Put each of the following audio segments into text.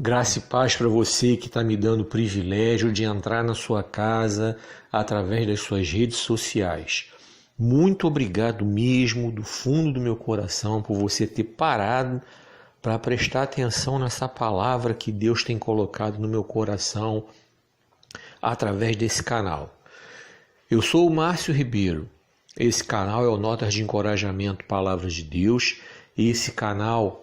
Graça e paz para você que está me dando o privilégio de entrar na sua casa através das suas redes sociais. Muito obrigado mesmo, do fundo do meu coração, por você ter parado para prestar atenção nessa palavra que Deus tem colocado no meu coração através desse canal. Eu sou o Márcio Ribeiro. Esse canal é o Notas de Encorajamento Palavras de Deus. Esse canal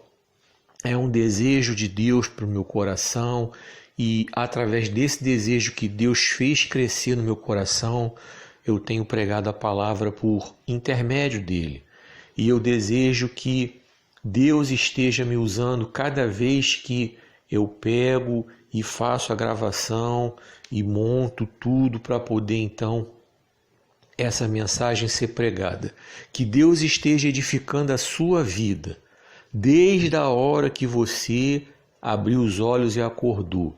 é um desejo de Deus para o meu coração e através desse desejo que Deus fez crescer no meu coração, eu tenho pregado a palavra por intermédio dele. E eu desejo que Deus esteja me usando cada vez que eu pego e faço a gravação e monto tudo para poder então essa mensagem ser pregada. Que Deus esteja edificando a sua vida. Desde a hora que você abriu os olhos e acordou.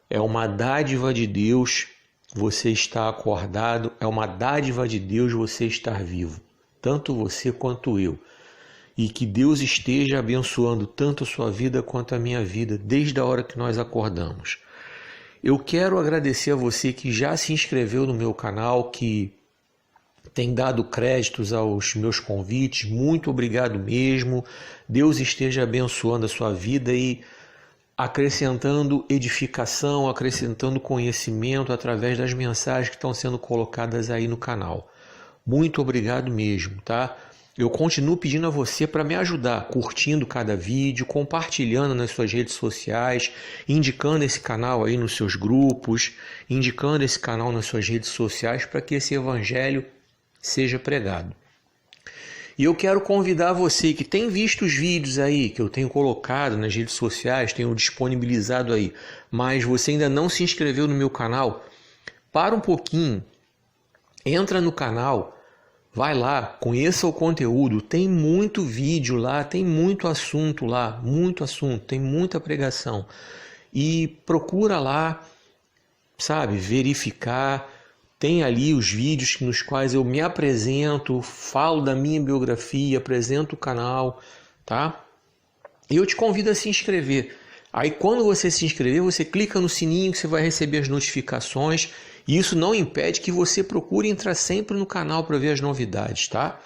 É uma dádiva de Deus você estar acordado, é uma dádiva de Deus você estar vivo, tanto você quanto eu. E que Deus esteja abençoando tanto a sua vida quanto a minha vida, desde a hora que nós acordamos. Eu quero agradecer a você que já se inscreveu no meu canal, que tem dado créditos aos meus convites, muito obrigado mesmo. Deus esteja abençoando a sua vida e acrescentando edificação, acrescentando conhecimento através das mensagens que estão sendo colocadas aí no canal. Muito obrigado mesmo, tá? Eu continuo pedindo a você para me ajudar, curtindo cada vídeo, compartilhando nas suas redes sociais, indicando esse canal aí nos seus grupos, indicando esse canal nas suas redes sociais para que esse evangelho seja pregado. E eu quero convidar você que tem visto os vídeos aí que eu tenho colocado nas redes sociais, tenho disponibilizado aí, mas você ainda não se inscreveu no meu canal, para um pouquinho, entra no canal, vai lá, conheça o conteúdo, tem muito vídeo lá, tem muito assunto lá, muito assunto, tem muita pregação. E procura lá, sabe, verificar. Tem ali os vídeos nos quais eu me apresento, falo da minha biografia, apresento o canal, tá? E eu te convido a se inscrever. Aí quando você se inscrever, você clica no sininho que você vai receber as notificações. E isso não impede que você procure entrar sempre no canal para ver as novidades, tá?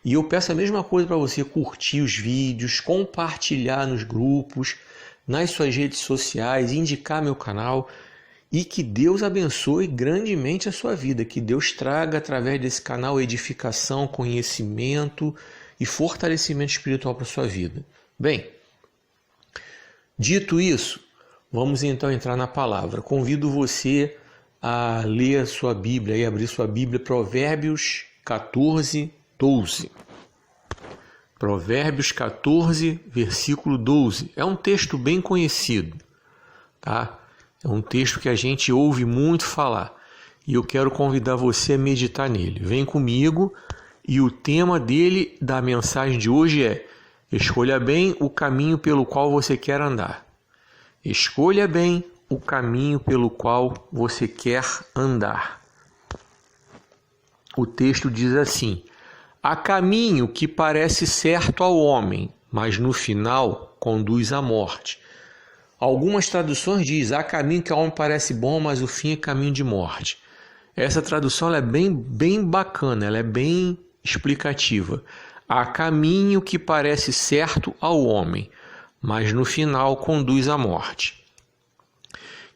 E eu peço a mesma coisa para você curtir os vídeos, compartilhar nos grupos, nas suas redes sociais, indicar meu canal. E que Deus abençoe grandemente a sua vida, que Deus traga através desse canal edificação, conhecimento e fortalecimento espiritual para a sua vida. Bem, dito isso, vamos então entrar na palavra. Convido você a ler a sua Bíblia e abrir sua Bíblia, Provérbios 14, 12. Provérbios 14, versículo 12. É um texto bem conhecido, tá? É um texto que a gente ouve muito falar e eu quero convidar você a meditar nele. Vem comigo e o tema dele, da mensagem de hoje é: escolha bem o caminho pelo qual você quer andar. Escolha bem o caminho pelo qual você quer andar. O texto diz assim: há caminho que parece certo ao homem, mas no final conduz à morte. Algumas traduções dizem: há caminho que ao homem parece bom, mas o fim é caminho de morte. Essa tradução ela é bem bacana, ela é bem explicativa. Há caminho que parece certo ao homem, mas no final conduz à morte.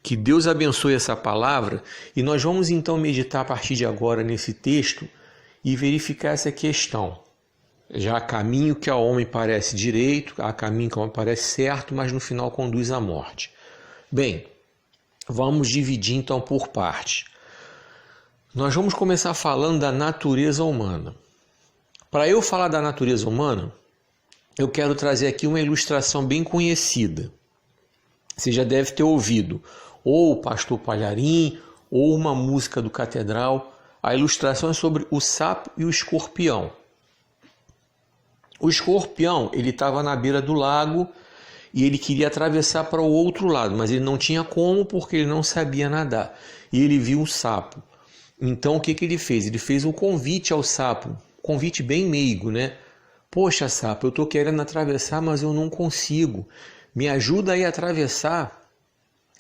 Que Deus abençoe essa palavra e nós vamos então meditar a partir de agora nesse texto e verificar essa questão. Já há caminho que ao homem parece direito, há caminho que ao homem parece certo, mas no final conduz à morte. Bem, vamos dividir então por parte. Nós vamos começar falando da natureza humana. Para eu falar da natureza humana, eu quero trazer aqui uma ilustração bem conhecida. Você já deve ter ouvido ou o Pastor Palharim ou uma música do Catedral. A ilustração é sobre o sapo e o escorpião. O escorpião, ele estava na beira do lago e ele queria atravessar para o outro lado, mas ele não tinha como porque ele não sabia nadar. E ele viu um sapo. Então o que ele fez? Ele fez um convite ao sapo, um convite bem meigo, né? Poxa, sapo, eu estou querendo atravessar, mas eu não consigo. Me ajuda aí a atravessar.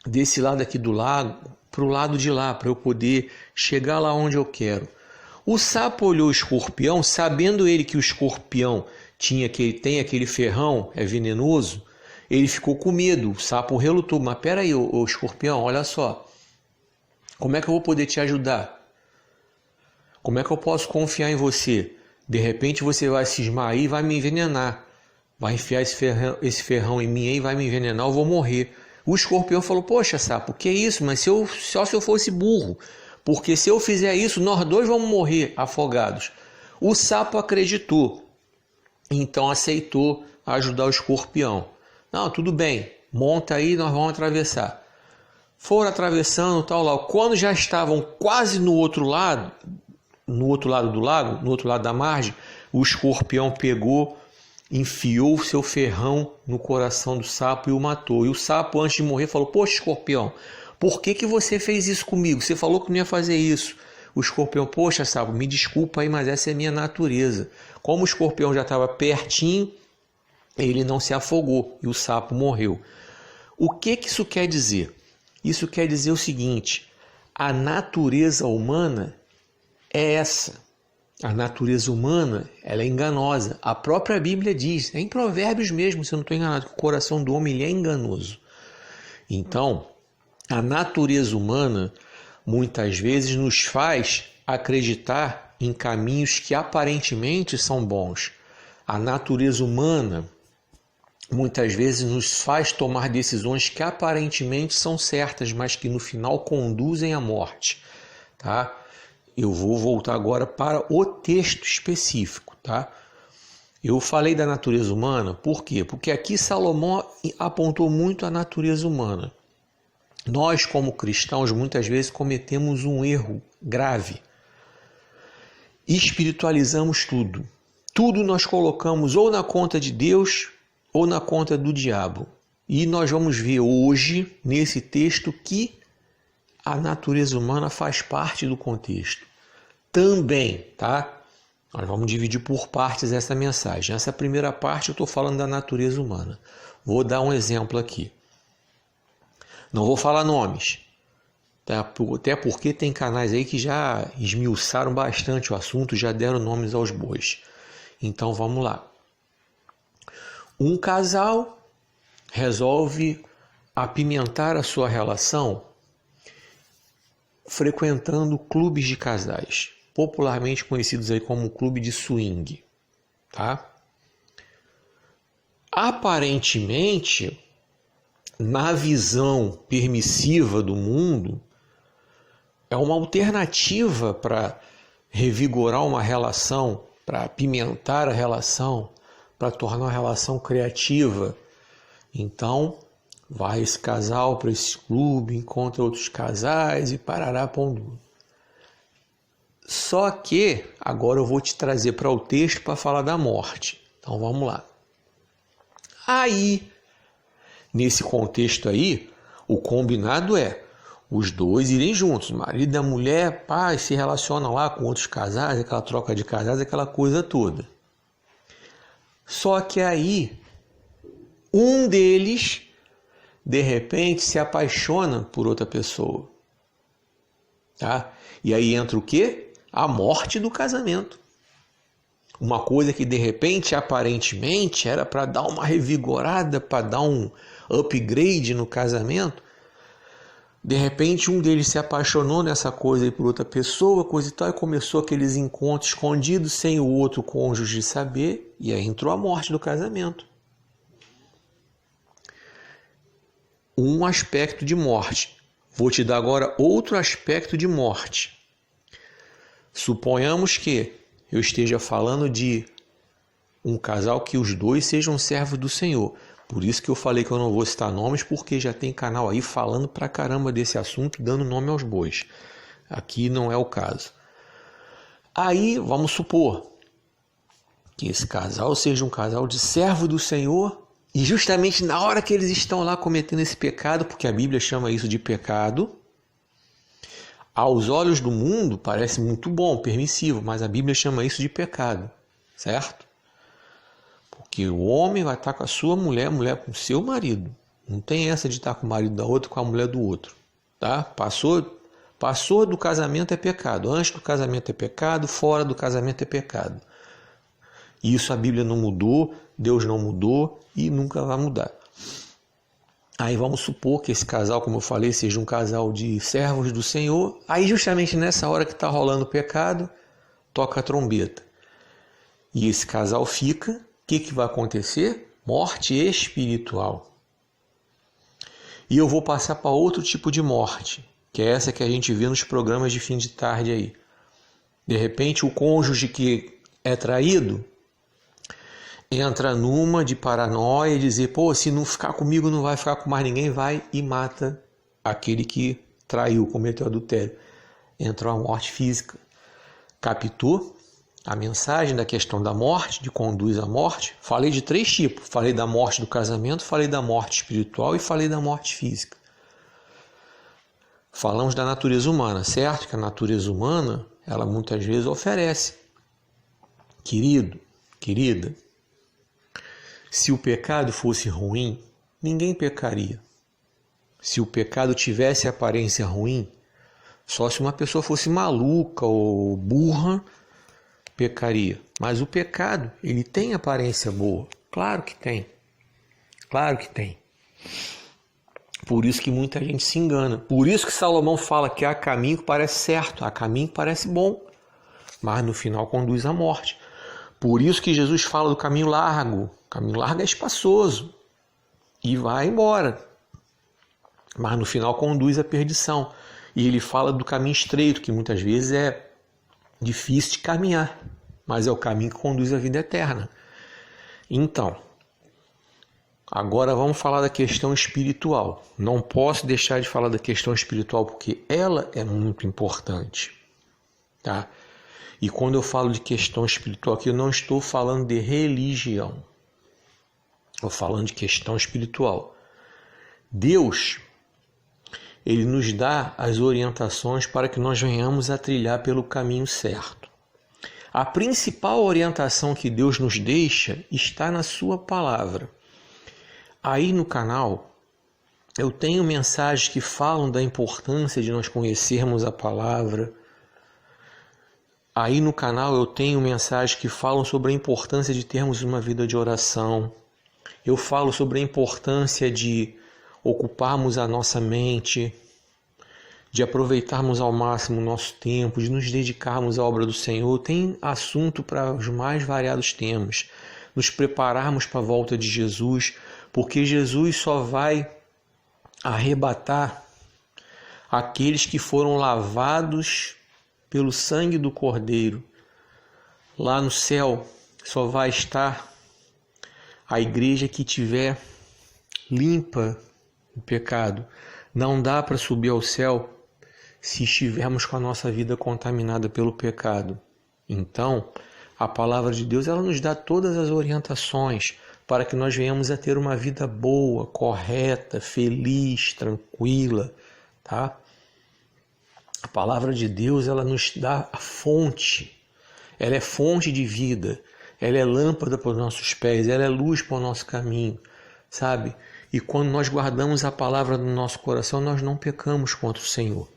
desse lado aqui do lago para o lado de lá, para eu poder chegar lá onde eu quero. O sapo olhou o escorpião, sabendo ele que o escorpião tem aquele ferrão, é venenoso, ele ficou com medo. O sapo relutou, mas peraí, ô escorpião, olha só, como é que eu vou poder te ajudar? Como é que eu posso confiar em você? De repente você vai cismar aí e vai me envenenar. Vai enfiar esse ferrão em mim aí, vai me envenenar, eu vou morrer. O escorpião falou, poxa sapo, que é isso? Mas só se eu fosse burro. Porque se eu fizer isso, nós dois vamos morrer afogados. O sapo acreditou. Então aceitou ajudar o escorpião. Não, tudo bem, monta aí, nós vamos atravessar. Foram atravessando, tal lá. Quando já estavam quase no outro lado do lago, no outro lado da margem, o escorpião pegou, enfiou o seu ferrão no coração do sapo e o matou. E o sapo, antes de morrer, falou, poxa, escorpião, por que você fez isso comigo? Você falou que não ia fazer isso. O escorpião, poxa, sapo, me desculpa aí, mas essa é a minha natureza. Como o escorpião já estava pertinho, ele não se afogou e o sapo morreu. O que isso quer dizer? Isso quer dizer o seguinte, a natureza humana é essa. A natureza humana, ela é enganosa. A própria Bíblia diz, é em Provérbios mesmo, se eu não estou enganado, que o coração do homem ele é enganoso. Então, a natureza humana muitas vezes nos faz acreditar em caminhos que aparentemente são bons. A natureza humana muitas vezes nos faz tomar decisões que aparentemente são certas, mas que no final conduzem à morte, tá? Eu vou voltar agora para o texto específico, tá? Eu falei da natureza humana, por quê? Porque aqui Salomão apontou muito a natureza humana. Nós, como cristãos, muitas vezes cometemos um erro grave. Espiritualizamos tudo. Tudo nós colocamos ou na conta de Deus ou na conta do diabo. E nós vamos ver hoje, nesse texto, que a natureza humana faz parte do contexto. Também, tá? Nós vamos dividir por partes essa mensagem. Essa primeira parte eu estou falando da natureza humana. Vou dar um exemplo aqui. Não vou falar nomes, tá? Até porque tem canais aí que já esmiuçaram bastante o assunto, já deram nomes aos bois. Então vamos lá. Um casal resolve apimentar a sua relação frequentando clubes de casais, popularmente conhecidos aí como clube de swing, tá? Aparentemente, na visão permissiva do mundo, é uma alternativa para revigorar uma relação, para apimentar a relação, para tornar a relação criativa. Então, vai esse casal para esse clube, encontra outros casais e parará pondo. Só que agora eu vou te trazer para o texto para falar da morte. Então vamos lá. Aí, nesse contexto aí, o combinado é os dois irem juntos, o marido e a mulher, pai, se relacionam lá com outros casais, aquela troca de casais, aquela coisa toda. Só que aí, um deles, de repente, se apaixona por outra pessoa. Tá? E aí entra o quê? A morte do casamento. Uma coisa que, de repente, aparentemente, era para dar uma revigorada, para dar um upgrade no casamento. De repente, um deles se apaixonou nessa coisa aí por outra pessoa, coisa e tal, e começou aqueles encontros escondidos, sem o outro cônjuge saber, e aí entrou a morte do casamento. Um aspecto de morte. Vou te dar agora outro aspecto de morte. Suponhamos que eu esteja falando de um casal que os dois sejam servos do Senhor. Por isso que eu falei que eu não vou citar nomes, porque já tem canal aí falando pra caramba desse assunto, dando nome aos bois. Aqui não é o caso. Aí, vamos supor que esse casal seja um casal de servo do Senhor, e justamente na hora que eles estão lá cometendo esse pecado, porque a Bíblia chama isso de pecado, aos olhos do mundo parece muito bom, permissivo, mas a Bíblia chama isso de pecado, certo? Porque o homem vai estar com a sua mulher, a mulher com o seu marido. Não tem essa de estar com o marido da outra, com a mulher do outro. Tá? Passou do casamento é pecado. Antes do casamento é pecado, fora do casamento é pecado. Isso a Bíblia não mudou, Deus não mudou e nunca vai mudar. Aí vamos supor que esse casal, como eu falei, seja um casal de servos do Senhor. Aí justamente nessa hora que está rolando o pecado, toca a trombeta. E esse casal fica, o que vai acontecer? Morte espiritual. E eu vou passar para outro tipo de morte, que é essa que a gente vê nos programas de fim de tarde aí. De repente o cônjuge que é traído entra numa de paranoia e dizer, pô, se não ficar comigo não vai ficar com mais ninguém, vai e mata aquele que traiu, cometeu adultério. Entrou a morte física. Captou a mensagem da questão da morte, de conduz à morte? Falei de 3 tipos. Falei da morte do casamento, falei da morte espiritual e falei da morte física. Falamos da natureza humana, certo? Que a natureza humana, ela muitas vezes oferece. Querido, querida, se o pecado fosse ruim, ninguém pecaria. Se o pecado tivesse aparência ruim, só se uma pessoa fosse maluca ou burra, pecaria. Mas o pecado, ele tem aparência boa. Claro que tem. Claro que tem. Por isso que muita gente se engana. Por isso que Salomão fala que há caminho que parece certo, há caminho que parece bom, mas no final conduz à morte. Por isso que Jesus fala do caminho largo. O caminho largo é espaçoso e vai embora, mas no final conduz à perdição. E ele fala do caminho estreito, que muitas vezes é difícil de caminhar, mas é o caminho que conduz à vida eterna. Então, agora vamos falar da questão espiritual. Não posso deixar de falar da questão espiritual porque ela é muito importante, tá? E quando eu falo de questão espiritual aqui, eu não estou falando de religião. Estou falando de questão espiritual. Deus, Ele nos dá as orientações para que nós venhamos a trilhar pelo caminho certo. A principal orientação que Deus nos deixa está na sua palavra. Aí no canal, eu tenho mensagens que falam da importância de nós conhecermos a palavra. Aí no canal eu tenho mensagens que falam sobre a importância de termos uma vida de oração. Eu falo sobre a importância de ocuparmos a nossa mente, de aproveitarmos ao máximo o nosso tempo, de nos dedicarmos à obra do Senhor. Tem assunto para os mais variados temas. Nos prepararmos para a volta de Jesus, porque Jesus só vai arrebatar aqueles que foram lavados pelo sangue do Cordeiro. Lá no céu só vai estar a igreja que tiver limpa do pecado. Não dá para subir ao céu se estivermos com a nossa vida contaminada pelo pecado. Então, a palavra de Deus, ela nos dá todas as orientações para que nós venhamos a ter uma vida boa, correta, feliz, tranquila, tá? A palavra de Deus, ela nos dá a fonte. Ela é fonte de vida. Ela é lâmpada para os nossos pés. Ela é luz para o nosso caminho, sabe? E quando nós guardamos a palavra no nosso coração, nós não pecamos contra o Senhor.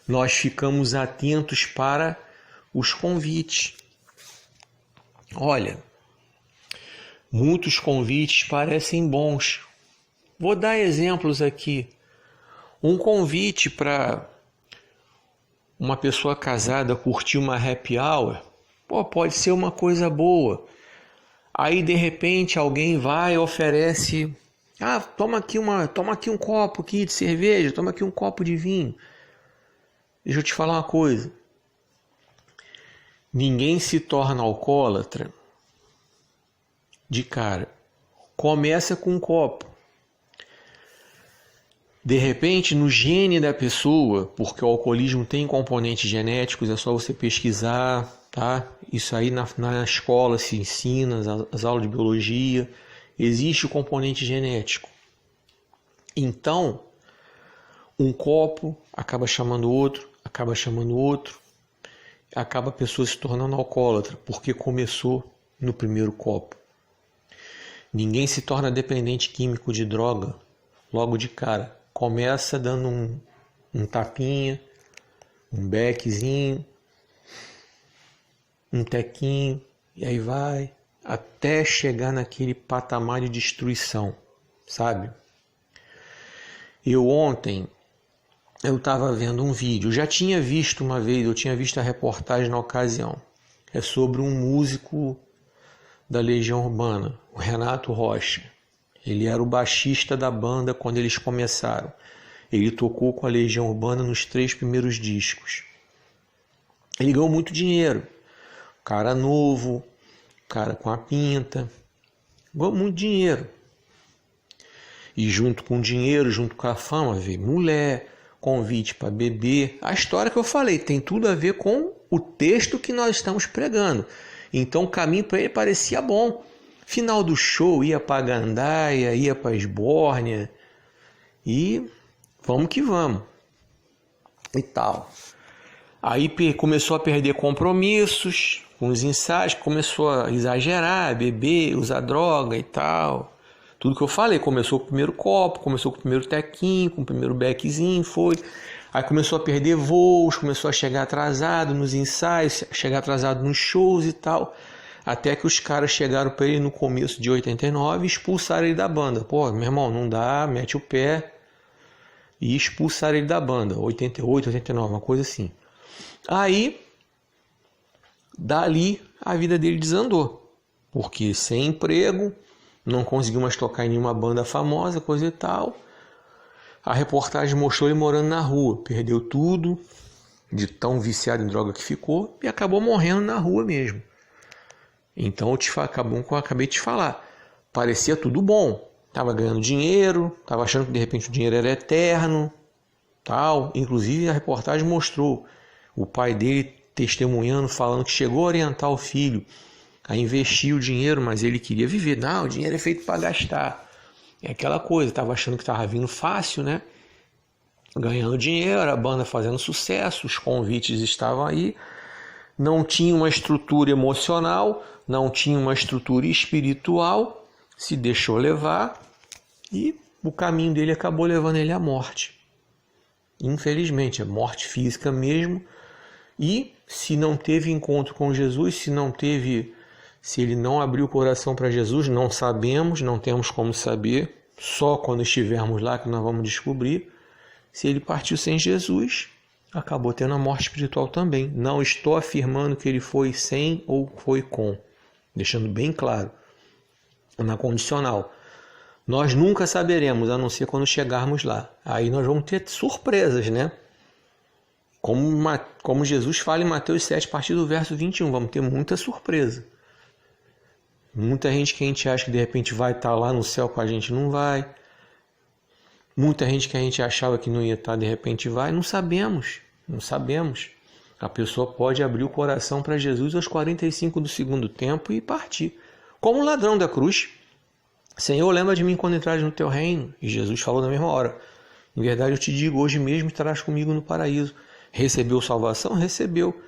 Nós ficamos atentos para os convites. Olha, muitos convites parecem bons. Vou dar exemplos aqui. Um convite para uma pessoa casada curtir uma happy hour, pode ser uma coisa boa. Aí de repente alguém vai e oferece, toma aqui um copo aqui de cerveja, toma aqui um copo de vinho. Deixa eu te falar uma coisa. Ninguém se torna alcoólatra de cara. Começa com um copo. De repente, no gene da pessoa, porque o alcoolismo tem componentes genéticos, é só você pesquisar, tá? Isso aí na escola se ensina, as aulas de biologia, existe o componente genético. Então, um copo acaba chamando outro, acaba a pessoa se tornando alcoólatra, porque começou no primeiro copo. Ninguém se torna dependente químico de droga logo de cara. Começa dando um tapinha, um beckzinho, um tequinho, e aí vai até chegar naquele patamar de destruição, sabe? Ontem eu estava vendo um vídeo, já tinha visto uma vez, eu tinha visto a reportagem na ocasião. É sobre um músico da Legião Urbana, o Renato Rocha. Ele era o baixista da banda quando eles começaram. Ele tocou com a Legião Urbana nos 3 primeiros discos. Ele ganhou muito dinheiro. Cara novo, cara com a pinta. Ganhou muito dinheiro. E junto com o dinheiro, junto com a fama, veio mulher, convite para beber. A história que eu falei tem tudo a ver com o texto que nós estamos pregando. Então o caminho para ele parecia bom. Final do show, ia para Gandaia, ia para Esbórnia e vamos que vamos. E tal. Aí começou a perder compromissos com os ensaios, começou a exagerar, beber, usar droga e tal. Tudo que eu falei, começou com o primeiro copo, começou com o primeiro tequinho, com o primeiro beckzinho, foi. Aí começou a perder voos, começou a chegar atrasado nos ensaios, chegar atrasado nos shows e tal. Até que os caras chegaram para ele no começo de 89 e expulsaram ele da banda. Pô, meu irmão, não dá, mete o pé. E expulsaram ele da banda. 88, 89, uma coisa assim. Aí, dali, a vida dele desandou. Porque sem emprego, não conseguiu mais tocar em nenhuma banda famosa, coisa e tal. A reportagem mostrou ele morando na rua. Perdeu tudo, de tão viciado em droga que ficou, e acabou morrendo na rua mesmo. Então, eu acabei de te falar. Parecia tudo bom. Estava ganhando dinheiro, estava achando que de repente o dinheiro era eterno, tal. Inclusive, a reportagem mostrou o pai dele testemunhando, falando que chegou a orientar o filho a investir o dinheiro, mas ele queria viver. Não, o dinheiro é feito para gastar. É aquela coisa, estava achando que estava vindo fácil, né? Ganhando dinheiro, a banda fazendo sucesso, os convites estavam aí. Não tinha uma estrutura emocional, não tinha uma estrutura espiritual, se deixou levar e o caminho dele acabou levando ele à morte. Infelizmente, a morte física mesmo. E se não teve encontro com Jesus, se ele não abriu o coração para Jesus, não sabemos, não temos como saber, só quando estivermos lá que nós vamos descobrir. Se ele partiu sem Jesus, acabou tendo a morte espiritual também. Não estou afirmando que ele foi sem ou foi com. Deixando bem claro. Na condicional. Nós nunca saberemos, a não ser quando chegarmos lá. Aí nós vamos ter surpresas, né? Como Jesus fala em Mateus 7, a partir do verso 21. Vamos ter muita surpresa. Muita gente que a gente acha que de repente vai estar lá no céu com a gente, não vai. Muita gente que a gente achava que não ia estar, de repente vai. Não sabemos. A pessoa pode abrir o coração para Jesus aos 45 do segundo tempo e partir. Como o ladrão da cruz. Senhor, lembra de mim quando entrares no teu reino. E Jesus falou na mesma hora. Em verdade eu te digo, hoje mesmo estarás comigo no paraíso. Recebeu salvação? Recebeu.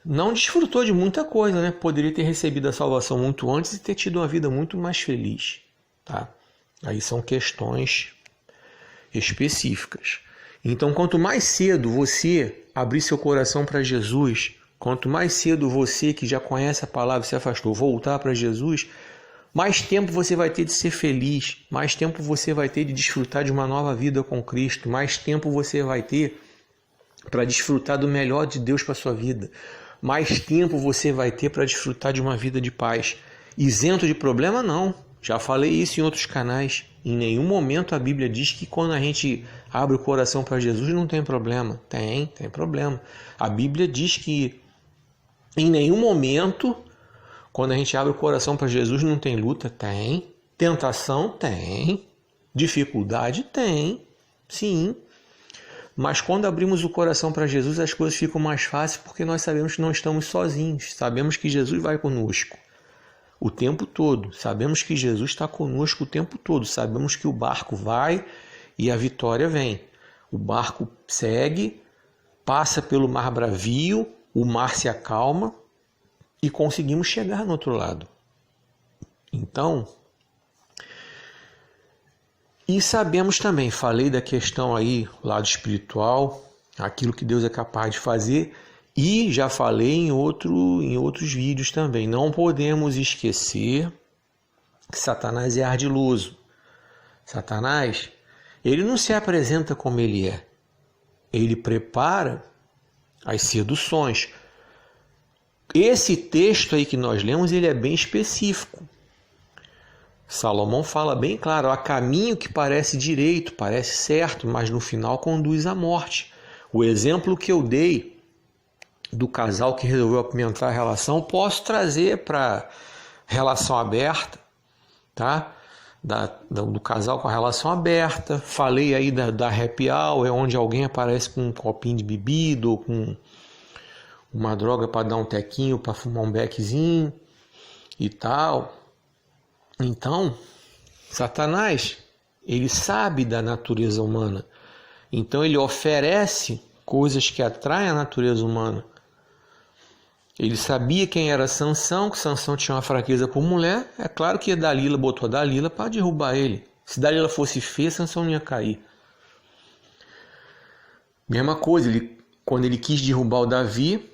Não desfrutou de muita coisa, né? Poderia ter recebido a salvação muito antes e ter tido uma vida muito mais feliz. Tá? Aí são questões específicas. Então, quanto mais cedo você abrir seu coração para Jesus, quanto mais cedo você que já conhece a palavra e se afastou, voltar para Jesus, mais tempo você vai ter de ser feliz, mais tempo você vai ter de desfrutar de uma nova vida com Cristo, mais tempo você vai ter para desfrutar do melhor de Deus para a sua vida, mais tempo você vai ter para desfrutar de uma vida de paz. Isento de problema, não. Já falei isso em outros canais. Em nenhum momento a Bíblia diz que quando a gente abre o coração para Jesus não tem problema. Tem problema. A Bíblia diz que em nenhum momento, quando a gente abre o coração para Jesus, não tem luta. Tem. Tentação? Tem. Dificuldade? Tem. Sim. Mas quando abrimos o coração para Jesus, as coisas ficam mais fáceis porque nós sabemos que não estamos sozinhos. Sabemos que Jesus vai conosco o tempo todo. Sabemos que Jesus está conosco o tempo todo. Sabemos que o barco vai e a vitória vem. O barco segue, passa pelo mar bravio, o mar se acalma e conseguimos chegar no outro lado. Então, E sabemos também, falei da questão aí, lado espiritual, aquilo que Deus é capaz de fazer, e já falei em outros vídeos também. Não podemos esquecer que Satanás é ardiloso. Satanás, ele não se apresenta como ele é. Ele prepara as seduções. Esse texto aí que nós lemos, ele é bem específico. Salomão fala bem claro, há caminho que parece direito, parece certo, mas no final conduz à morte. O exemplo que eu dei do casal que resolveu apimentar a relação, posso trazer para relação aberta, tá? Do casal com a relação aberta. Falei aí da happy hour, onde alguém aparece com um copinho de bebida ou com uma droga para dar um tequinho, para fumar um beckzinho e tal. Então, Satanás, ele sabe da natureza humana. Então ele oferece coisas que atraem a natureza humana. Ele sabia quem era Sansão, que Sansão tinha uma fraqueza por mulher. É claro que Dalila botou Dalila para derrubar ele. Se Dalila fosse feia, Sansão não ia cair. Mesma coisa, quando ele quis derrubar o Davi,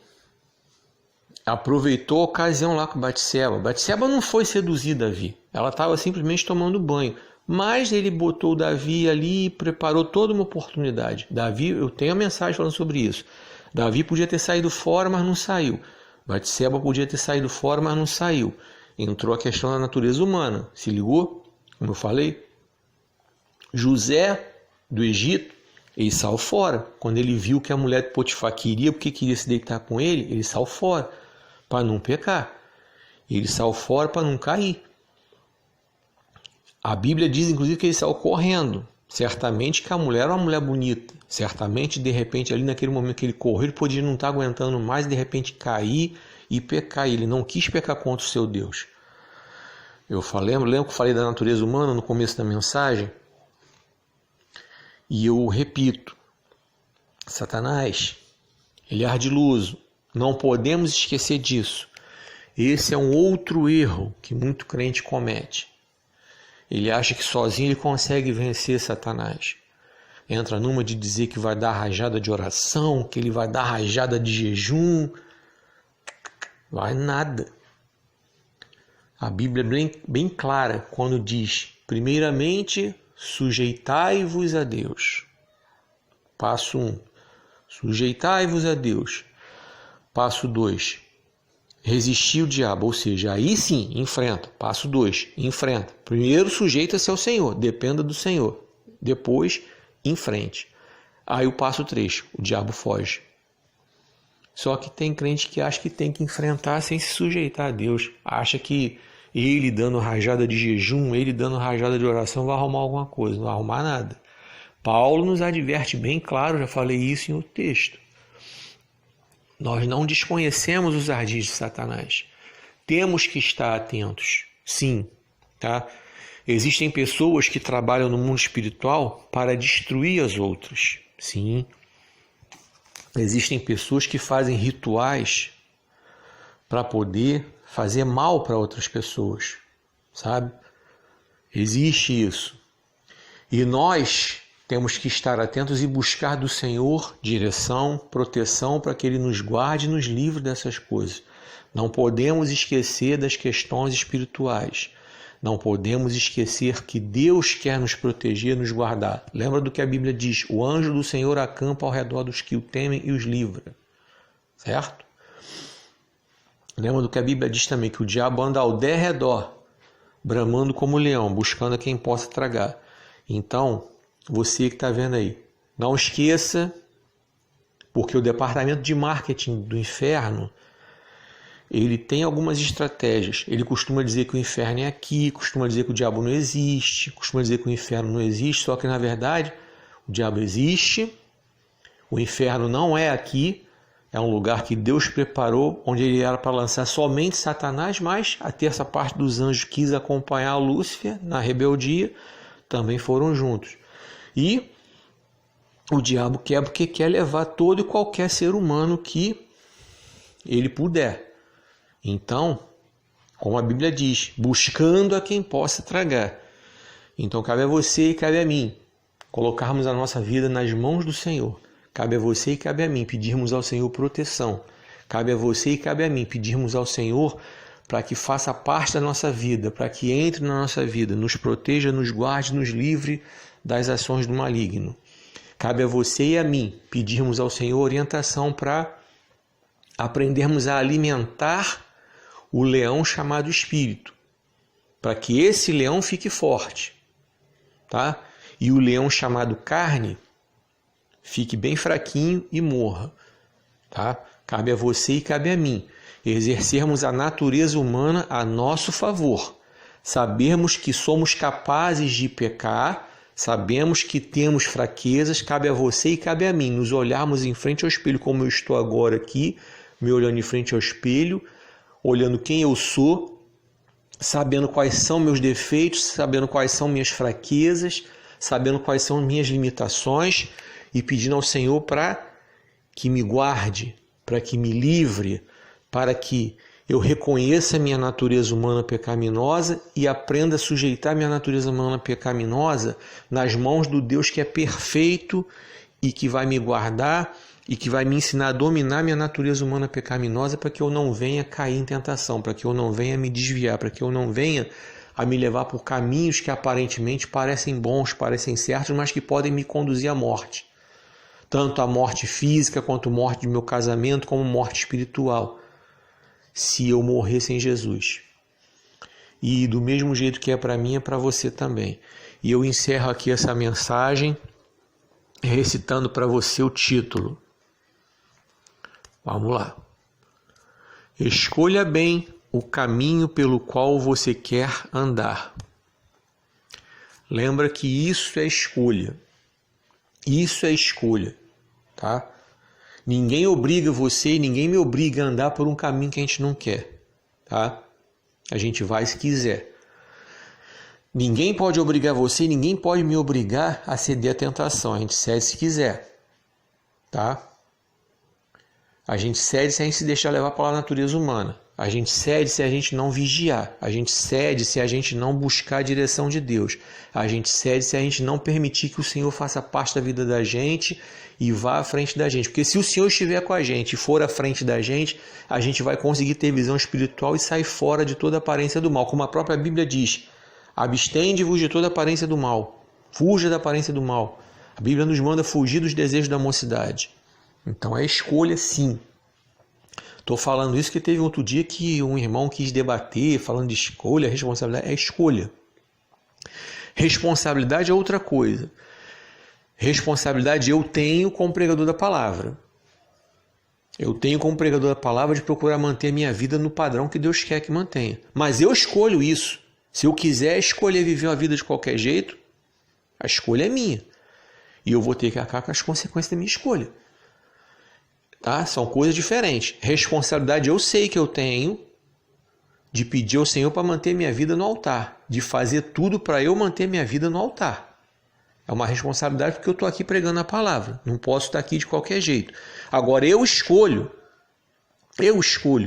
aproveitou a ocasião lá com Batseba. Batseba não foi seduzir Davi. Ela estava simplesmente tomando banho. Mas ele botou o Davi ali e preparou toda uma oportunidade. Davi, eu tenho a mensagem falando sobre isso. Davi podia ter saído fora, mas não saiu. Batseba podia ter saído fora, mas não saiu. Entrou a questão da natureza humana. Se ligou? Como eu falei. José, do Egito, ele saiu fora. Quando ele viu que a mulher de Potifar queria, porque queria se deitar com ele saiu fora para não pecar. Ele saiu fora para não cair. A Bíblia diz, inclusive, que ele saiu correndo. Certamente que a mulher era uma mulher bonita. Certamente, de repente, ali naquele momento que ele correu, ele podia não estar aguentando mais, de repente cair e pecar. Ele não quis pecar contra o seu Deus. Lembro que eu falei da natureza humana no começo da mensagem? E eu repito, Satanás, ele é ardiloso. Não podemos esquecer disso. Esse é um outro erro que muito crente comete. Ele acha que sozinho ele consegue vencer Satanás. Entra numa de dizer que vai dar rajada de oração, que ele vai dar rajada de jejum. Vai nada. A Bíblia é bem clara quando diz, primeiramente, sujeitai-vos a Deus. Passo 1. Sujeitai-vos a Deus. Passo 2. Resistir o diabo, ou seja, aí sim, enfrenta. Passo 2, enfrenta. Primeiro, sujeita-se ao Senhor, dependa do Senhor. Depois, enfrente. Aí o passo 3, o diabo foge. Só que tem crente que acha que tem que enfrentar sem se sujeitar a Deus. Acha que ele dando rajada de jejum, ele dando rajada de oração vai arrumar alguma coisa. Não vai arrumar nada. Paulo nos adverte bem claro, já falei isso em outro texto. Nós não desconhecemos os ardis de Satanás. Temos que estar atentos. Sim, tá? Existem pessoas que trabalham no mundo espiritual para destruir as outras. Sim. Existem pessoas que fazem rituais para poder fazer mal para outras pessoas, sabe? Existe isso. E nós temos que estar atentos e buscar do Senhor direção, proteção para que Ele nos guarde e nos livre dessas coisas. Não podemos esquecer das questões espirituais. Não podemos esquecer que Deus quer nos proteger, nos guardar. Lembra do que a Bíblia diz? O anjo do Senhor acampa ao redor dos que o temem e os livra. Certo? Lembra do que a Bíblia diz também? Que o diabo anda ao derredor, bramando como leão, buscando a quem possa tragar. Então, você que está vendo aí, não esqueça, porque o departamento de marketing do inferno, ele tem algumas estratégias. Ele costuma dizer que o inferno é aqui, costuma dizer que o diabo não existe, costuma dizer que o inferno não existe, só que na verdade o diabo existe, o inferno não é aqui, é um lugar que Deus preparou, onde ele era para lançar somente Satanás, mas a terça parte dos anjos quis acompanhar Lúcifer na rebeldia, também foram juntos. E o diabo quer porque quer levar todo e qualquer ser humano que ele puder. Então, como a Bíblia diz, buscando a quem possa tragar. Então cabe a você e cabe a mim colocarmos a nossa vida nas mãos do Senhor. Cabe a você e cabe a mim pedirmos ao Senhor proteção. Cabe a você e cabe a mim pedirmos ao Senhor para que faça parte da nossa vida, para que entre na nossa vida, nos proteja, nos guarde, nos livre das ações do maligno. Cabe a você e a mim pedirmos ao Senhor orientação para aprendermos a alimentar o leão chamado Espírito, para que esse leão fique forte, tá? E o leão chamado carne fique bem fraquinho e morra, tá? Cabe a você e cabe a mim exercermos a natureza humana a nosso favor, sabermos que somos capazes de pecar, sabemos que temos fraquezas, cabe a você e cabe a mim nos olharmos em frente ao espelho, como eu estou agora aqui, me olhando em frente ao espelho, olhando quem eu sou, sabendo quais são meus defeitos, sabendo quais são minhas fraquezas, sabendo quais são minhas limitações e pedindo ao Senhor para que me guarde, para que me livre, para que eu reconheça minha natureza humana pecaminosa e aprenda a sujeitar minha natureza humana pecaminosa nas mãos do Deus que é perfeito e que vai me guardar e que vai me ensinar a dominar minha natureza humana pecaminosa para que eu não venha cair em tentação, para que eu não venha me desviar, para que eu não venha a me levar por caminhos que aparentemente parecem bons, parecem certos, mas que podem me conduzir à morte. Tanto a morte física quanto a morte do meu casamento, como morte espiritual, se eu morrer sem Jesus. E do mesmo jeito que é para mim, é para você também. E eu encerro aqui essa mensagem recitando para você o título. Vamos lá. Escolha bem o caminho pelo qual você quer andar. Lembra que isso é escolha. Isso é escolha, tá? Ninguém obriga você, ninguém me obriga a andar por um caminho que a gente não quer, tá? A gente vai se quiser. Ninguém pode obrigar você, ninguém pode me obrigar a ceder à tentação. A gente cede se quiser, tá? A gente cede se a gente se deixar levar pela natureza humana. A gente cede se a gente não vigiar. A gente cede se a gente não buscar a direção de Deus. A gente cede se a gente não permitir que o Senhor faça parte da vida da gente e vá à frente da gente. Porque se o Senhor estiver com a gente e for à frente da gente, a gente vai conseguir ter visão espiritual e sair fora de toda aparência do mal. Como a própria Bíblia diz, abstende-vos de toda aparência do mal. Fuja da aparência do mal. A Bíblia nos manda fugir dos desejos da mocidade. Então é escolha, sim. Estou falando isso porque teve outro dia que um irmão quis debater, falando de escolha, responsabilidade. É escolha. Responsabilidade é outra coisa. Responsabilidade eu tenho como pregador da palavra. Eu tenho como pregador da palavra de procurar manter a minha vida no padrão que Deus quer que mantenha. Mas eu escolho isso. Se eu quiser escolher viver uma vida de qualquer jeito, a escolha é minha. E eu vou ter que arcar com as consequências da minha escolha. Tá? São coisas diferentes. Responsabilidade eu sei que eu tenho de pedir ao Senhor para manter minha vida no altar, de fazer tudo para eu manter minha vida no altar. É uma responsabilidade porque eu estou aqui pregando a palavra. Não posso estar aqui de qualquer jeito. Agora eu escolho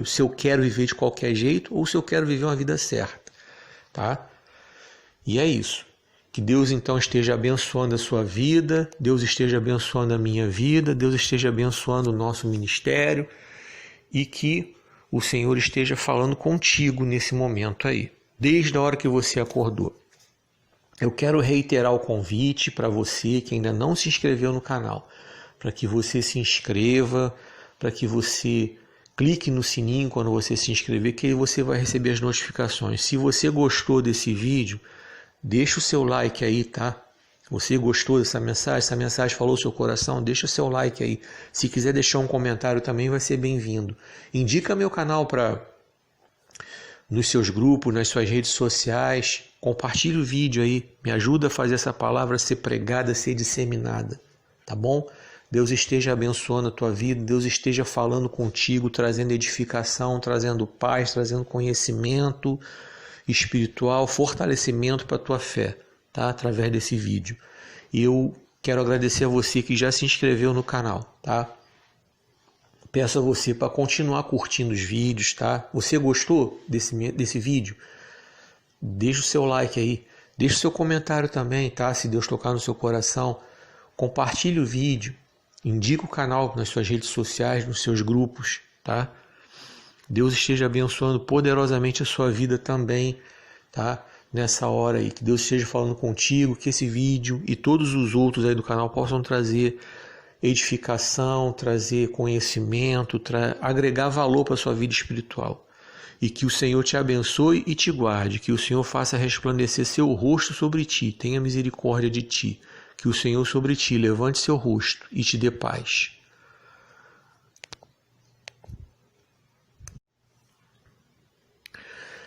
se eu quero viver de qualquer jeito ou se eu quero viver uma vida certa. Tá? E é isso. Que Deus então esteja abençoando a sua vida, Deus esteja abençoando a minha vida, Deus esteja abençoando o nosso ministério e que o Senhor esteja falando contigo nesse momento aí, desde a hora que você acordou. Eu quero reiterar o convite para você que ainda não se inscreveu no canal, para que você se inscreva, para que você clique no sininho quando você se inscrever, que aí você vai receber as notificações. Se você gostou desse vídeo, deixa o seu like aí, tá? Você gostou dessa mensagem? Essa mensagem falou seu coração? Deixa o seu like aí. Se quiser deixar um comentário também vai ser bem-vindo. Indica meu canal nos seus grupos, nas suas redes sociais. Compartilhe o vídeo aí. Me ajuda a fazer essa palavra ser pregada, ser disseminada. Tá bom? Deus esteja abençoando a tua vida. Deus esteja falando contigo, trazendo edificação, trazendo paz, trazendo conhecimento espiritual, fortalecimento para a tua fé, tá? Através desse vídeo. E eu quero agradecer a você que já se inscreveu no canal, tá? Peço a você para continuar curtindo os vídeos, tá? Você gostou desse vídeo? Deixa o seu like aí, Deixe seu comentário também, tá? Se Deus tocar no seu coração, compartilhe o vídeo, indique o canal nas suas redes sociais, nos seus grupos, tá? Deus esteja abençoando poderosamente a sua vida também, tá? Nessa hora aí, que Deus esteja falando contigo, que esse vídeo e todos os outros aí do canal possam trazer edificação, trazer conhecimento, agregar valor para a sua vida espiritual. E que o Senhor te abençoe e te guarde, que o Senhor faça resplandecer seu rosto sobre ti, tenha misericórdia de ti, que o Senhor sobre ti levante seu rosto e te dê paz.